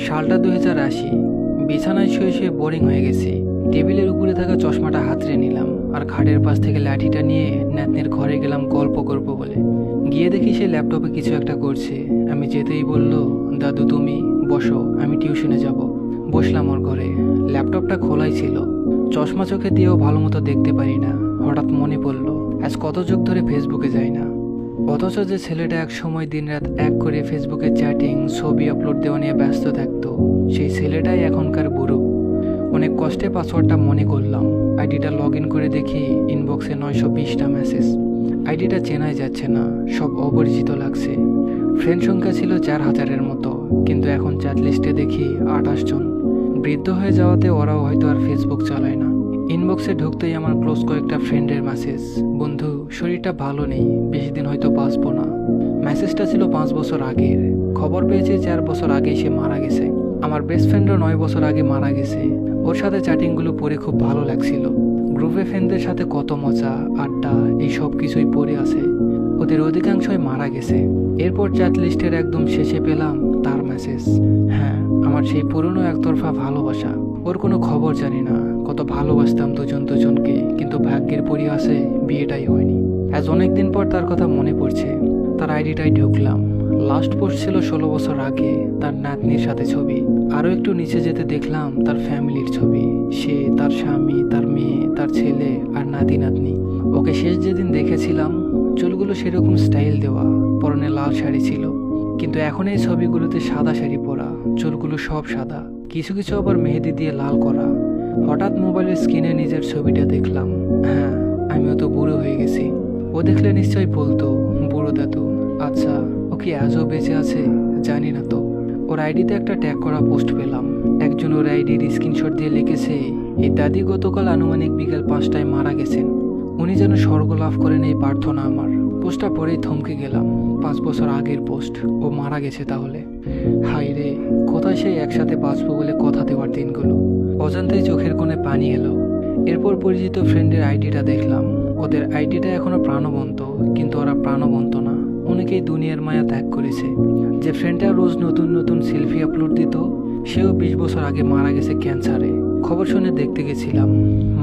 সালটা 2080। বিছানায় শুয়ে শুয়ে বোরিং হয়ে গেছি। টেবিলের উপরে থাকা চশমাটা হাতড়ে নিলাম আর খাটের পাশ থেকে লাঠিটা নিয়ে নাতনির ঘরে গেলাম গল্প করব বলে। গিয়ে দেখি সে ল্যাপটপে কিছু একটা করছে। আমি যেতেই বলল, দাদু তুমি বসো, আমি টিউশনে যাব। বসলাম ওর ঘরে। ল্যাপটপটা খোলাই ছিল। চশমা চোখে দিয়েও ভালো মতো দেখতে পারি না। হঠাৎ মনে পড়ল, আজ কত যুগ ধরে ফেসবুকে যাই না। অথচ যে ছেলেটা এক সময় দিনরাত এক করে ফেসবুকে চ্যাটিং ছবি আপলোড দেওয়া নিয়ে ব্যস্ত থাকতো, সেই ছেলেটাই এখনকার বুড়ো। অনেক কষ্টে পাসওয়ার্ডটা মনে করলাম। আইডিটা লগ ইন করে দেখি ইনবক্সে 920টা মেসেজ। আইডিটা চেনাই যাচ্ছে না, সব অপরিচিত লাগছে। ফ্রেন্ড সংখ্যা ছিল 4000-এর মতো, কিন্তু এখন চ্যাট লিস্টে দেখি 28 জন। বৃদ্ধ হয়ে যাওয়াতে ওরাও হয়তো আর ফেসবুক চালায় না। ইনবক্সে ঢুকতেই আমার ক্লোজ কয়েকটা ফ্রেন্ডের মেসেজ, বন্ধু শরীরটা ভালো নেই, বেশি দিন হয়তো বাঁচবো না। মেসেজটা ছিল 5 বছর আগের। খবর পেয়েছে 4 বছর আগেই সে মারা গেছে। আমার বেস্ট ফ্রেন্ডও 9 বছর আগে মারা গেছে। ওর সাথে চ্যাটিংগুলো পড়ে খুব ভালো লাগছিল। গ্রুপে ফ্রেন্ডদের সাথে কত মজা আড্ডা, এই সব কিছুই পড়ে আছে। ওদের অধিকাংশই মারা গেছে। এরপর চ্যাট লিস্টের একদম শেষে পেলাম তার মেসেজ। হ্যাঁ, আমার সেই পুরনো একতরফা ভালোবাসা। ওর কোনো খবর জানি না, কত ভালোবাসতাম দুজনকে, কিন্তু ভাগ্যের পরিহাসে বিয়েটাই হয়নি। আজ অনেকদিন পর তার কথা মনে পড়ছে। তার আইডিটাই ঢুকলাম। লাস্ট পোস্ট ছিল 16 বছর আগে, তার নাতনির সাথে ছবি। আরও একটু নিচে যেতে দেখলাম তার ফ্যামিলির ছবি। সে, তার স্বামী, তার মেয়ে, তার ছেলে আর নাতি-নাতনি। ওকে শেষ যেদিন দেখেছিলাম, চুলগুলো সেরকম স্টাইল দেওয়া, পরনে লাল শাড়ি ছিল। কিন্তু এখন এই ছবিগুলোতে সাদা শাড়ি পরা, চুলগুলো সব সাদা, কিছু কিছু আবার মেহেদি দিয়ে লাল করা। হঠাৎ মোবাইলের স্ক্রিনে নিজের ছবিটা দেখলাম। হ্যাঁ, আমিও তো বুড়ো হয়ে গেছি। ও দেখলে নিশ্চয়ই বলতো, বুড়ো দাদু। আচ্ছা, ও কি আজও বেঁচে আছে জানি না তো। ওর আইডিতে একটা ট্যাগ করা পোস্ট পেলাম। একজন ওর আইডির স্ক্রিনশট দিয়ে লিখেছে, এই দাদি গতকাল আনুমানিক বিকেল 5টায় মারা গেছেন। উনি যেন স্বর্গ লাভ করেন এই প্রার্থনা আমার। পোস্টটা পরেই থমকে গেলাম। 5 বছর আগের পোস্ট, ও মারা গেছে তাহলে। হাই রে, কোথায় সেই একসাথে বাঁচবো বলে কথা দেওয়ার দিনগুলো। অজান্তেই চোখের কোণে পানি এলো। এরপর পরিচিত ফ্রেন্ডের আইডিটা দেখলাম। ওদের আইডিটা এখনো প্রাণবন্ত, কিন্তু ওরা প্রাণবন্ত না। অনেকেই দুনিয়ার মায়া ত্যাগ করেছে। যে ফ্রেন্ডটা রোজ নতুন নতুন সেলফি আপলোড দিত, সেও 20 বছর আগে মারা গেছে ক্যান্সারে। খবর শুনে দেখতে গেছিলাম।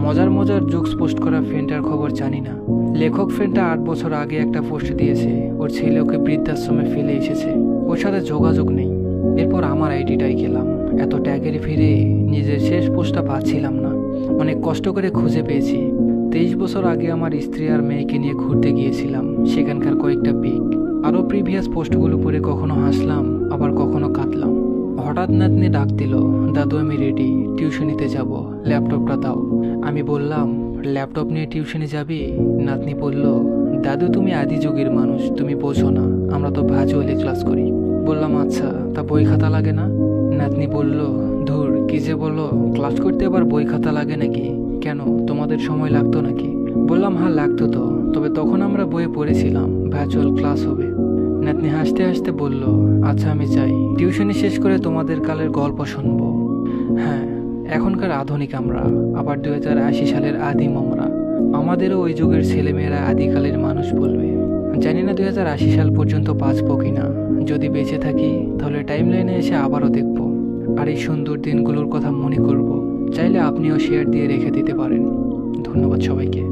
মজার মজার জোকস পোস্ট করা ফ্রেন্ডটার খবর জানি না। লেখক ফ্রেন্ডটা 8 বছর আগে একটা পোস্ট দিয়েছে, ওর ছেলে ওকে বৃদ্ধাশ্রমে ফেলে এসেছে। ওর সাথে যোগাযোগ নেই। এরপর আমার আইডিটাই গেলাম। এত ট্যাগের ফিরে নিজের শেষ পোস্টটা পাচ্ছিলাম না। অনেক কষ্ট করে খুঁজে পেয়েছি। 23 বছর আগে আমার স্ত্রী আর মেয়েকে নিয়ে ঘুরতে গিয়েছিলাম, সেখানকার কয়েকটা পিক। আরও প্রিভিয়াস পোস্টগুলো পড়ে কখনো হাসলাম, আবার কখনো কাঁদলাম। হঠাৎ নাতনি ডাক দিল, দাদু আমি রেডি, টিউশনিতে যাব, ল্যাপটপটা দাও। আমি বললাম, ল্যাপটপ নিয়ে টিউশনে যাবি? নাতনি বলল, দাদু তুমি আদি যুগের মানুষ, তুমি বোঝো না, আমরা তো ভার্চুয়ালি ক্লাস করি। বললাম, আচ্ছা তা বই খাতা লাগে না? নাতনি বলল, ধুর কি যে বলো, ক্লাস করতে আবার বই খাতা লাগে নাকি? কেন, তোমাদের সময় লাগতো নাকি? বললাম, হ্যাঁ লাগতো তো, তবে তখন আমরা বইয়ে পড়েছিলাম ভার্চুয়াল ক্লাস হবে। নাতনি হাসতে হাসতে বলল, আচ্ছা আমি চাই, টিউশনি শেষ করে তোমাদের কালের গল্প শুনবো। হ্যাঁ, এখনকার আধুনিক আমরা, আবার 2080 সালের আদিম আমরা। আমাদেরও ওই যুগের ছেলেমেয়েরা আদিকালের মানুষ বলবে। জানি না 2080 সাল পর্যন্ত বাঁচবো কিনা। যদি বেঁচে থাকি তাহলে টাইমলাইনে এসে আবারও দেখব, আর এই সুন্দর দিনগুলোর কথা মনে করব। চাইলে আপনিও শেয়ার দিয়ে রেখে দিতে পারেন। ধন্যবাদ সবাইকে।